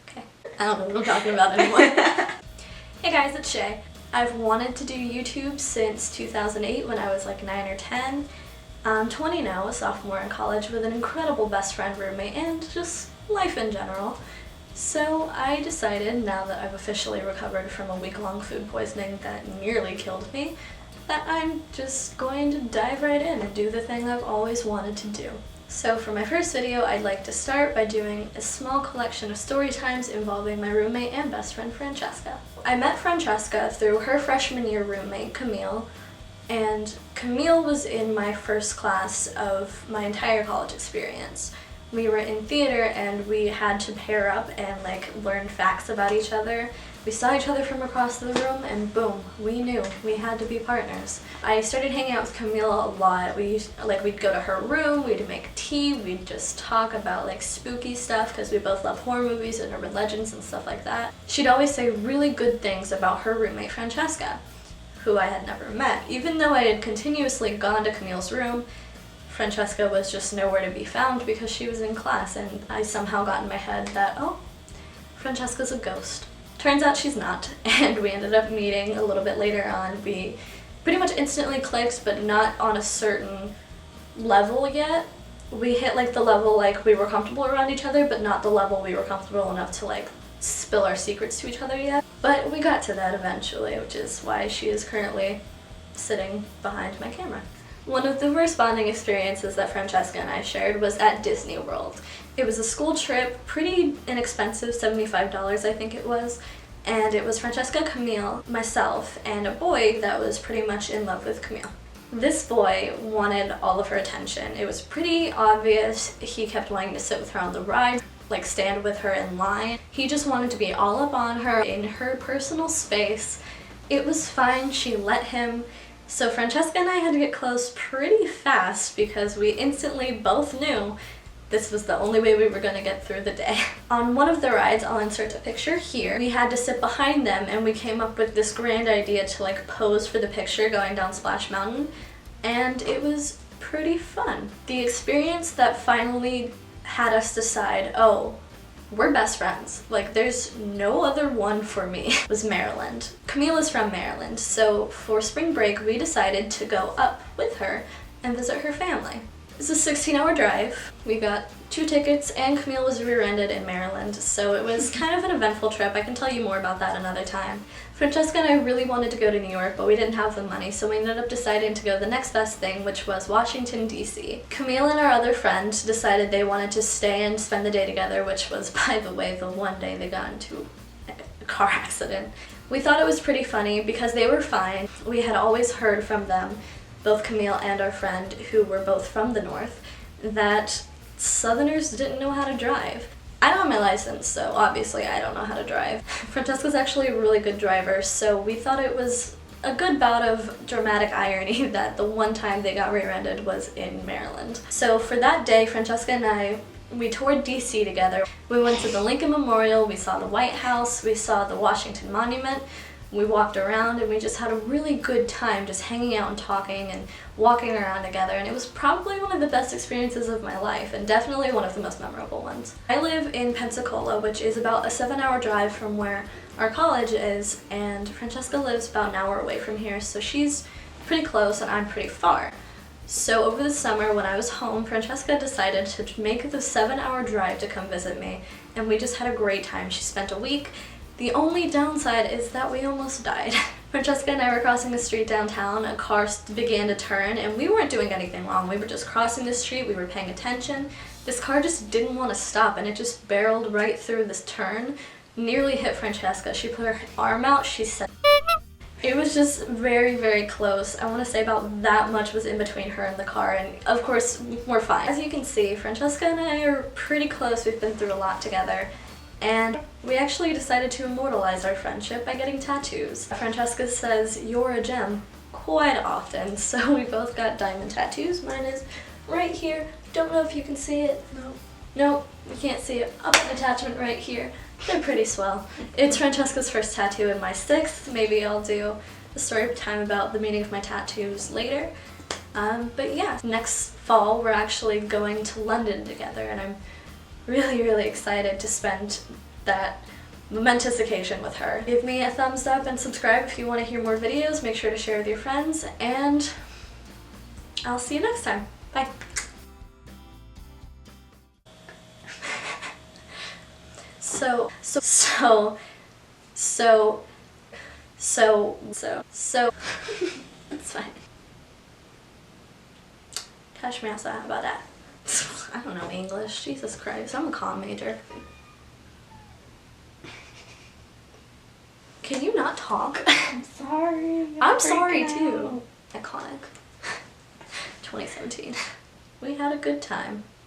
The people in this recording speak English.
Okay, I don't know what I'm talking about anymore. Hey guys, it's Shay. I've wanted to do YouTube since 2008 when I was like 9 or 10. I'm 20 now, a sophomore in college with an incredible best friend, roommate, and just life in general. So I decided, now that I've officially recovered from a week-long food poisoning that nearly killed me, that I'm just going to dive right in and do the thing I've always wanted to do. So for my first video, I'd like to start by doing a small collection of story times involving my roommate and best friend, Francesca. I met Francesca through her freshman year roommate, Camille, and Camille was in my first class of my entire college experience. We were in theater and we had to pair up and learn facts about each other. We saw each other from across the room and boom, we knew we had to be partners. I started hanging out with Camille a lot. We'd go to her room, we'd make tea, we'd just talk about spooky stuff because we both love horror movies and urban legends and stuff like that. She'd always say really good things about her roommate Francesca, who I had never met. Even though I had continuously gone to Camille's room, Francesca was just nowhere to be found because she was in class, and I somehow got in my head that, oh, Francesca's a ghost. Turns out she's not, and we ended up meeting a little bit later on. We pretty much instantly clicked, but not on a certain level yet. We hit the level we were comfortable around each other, but not the level we were comfortable enough to spill our secrets to each other yet. But we got to that eventually, which is why she is currently sitting behind my camera. One of the worst bonding experiences that Francesca and I shared was at Disney World. It was a school trip, pretty inexpensive, $75 I think it was, and it was Francesca, Camille, myself, and a boy that was pretty much in love with Camille. This boy wanted all of her attention. It was pretty obvious. He kept wanting to sit with her on the ride, stand with her in line. He just wanted to be all up on her in her personal space. It was fine, she let him. So Francesca and I had to get close pretty fast because we instantly both knew this was the only way we were going to get through the day. On one of the rides, I'll insert a picture here, we had to sit behind them and we came up with this grand idea to pose for the picture going down Splash Mountain, and it was pretty fun. The experience that finally had us decide, oh, we're best friends. There's no other one for me. Was Maryland. Camille is from Maryland, so for spring break we decided to go up with her and visit her family. It's a 16-hour drive. We got 2 tickets and Camille was rear-ended in Maryland, so it was kind of an eventful trip. I can tell you more about that another time. Francesca and I really wanted to go to New York, but we didn't have the money, so we ended up deciding to go the next best thing, which was Washington, D.C. Camille and our other friend decided they wanted to stay and spend the day together, which was, by the way, the one day they got into a car accident. We thought it was pretty funny because they were fine. We had always heard from them, both Camille and our friend, who were both from the north, that Southerners didn't know how to drive. I don't have my license, so obviously I don't know how to drive. Francesca's actually a really good driver, so we thought it was a good bout of dramatic irony that the one time they got rear-ended was in Maryland. So for that day, Francesca and I, we toured DC together. We went to the Lincoln Memorial, we saw the White House, we saw the Washington Monument. We walked around and we just had a really good time just hanging out and talking and walking around together, and it was probably one of the best experiences of my life and definitely one of the most memorable ones. I live in Pensacola, which is about a 7-hour drive from where our college is, and Francesca lives about an hour away from here, so she's pretty close and I'm pretty far. So over the summer when I was home, Francesca decided to make the 7-hour drive to come visit me, and we just had a great time. She spent a week. The only downside is that we almost died. Francesca and I were crossing the street downtown, a car began to turn, and we weren't doing anything wrong. We were just crossing the street, we were paying attention. This car just didn't want to stop, and it just barreled right through this turn, nearly hit Francesca. She put her arm out, she said, it was just very, very close. I want to say about that much was in between her and the car, and of course, we're fine. As you can see, Francesca and I are pretty close. We've been through a lot together. And we actually decided to immortalize our friendship by getting tattoos. Francesca says, "You're a gem," quite often, so we both got diamond tattoos. Mine is right here. Don't know if you can see it. No, you can't see it. Up an attachment right here. They're pretty swell. It's Francesca's first tattoo and my 6th. Maybe I'll do a story time about the meaning of my tattoos later. But yeah, next fall we're actually going to London together, and I'm really, really excited to spend that momentous occasion with her. Give me a thumbs up and subscribe if you want to hear more videos. Make sure to share with your friends, and I'll see you next time. Bye. So, it's fine. Kashmasa, how about that? I don't know English, Jesus Christ, I'm a comm major. Can you not talk? I'm sorry. I'm sorry too. Iconic. 2017. We had a good time.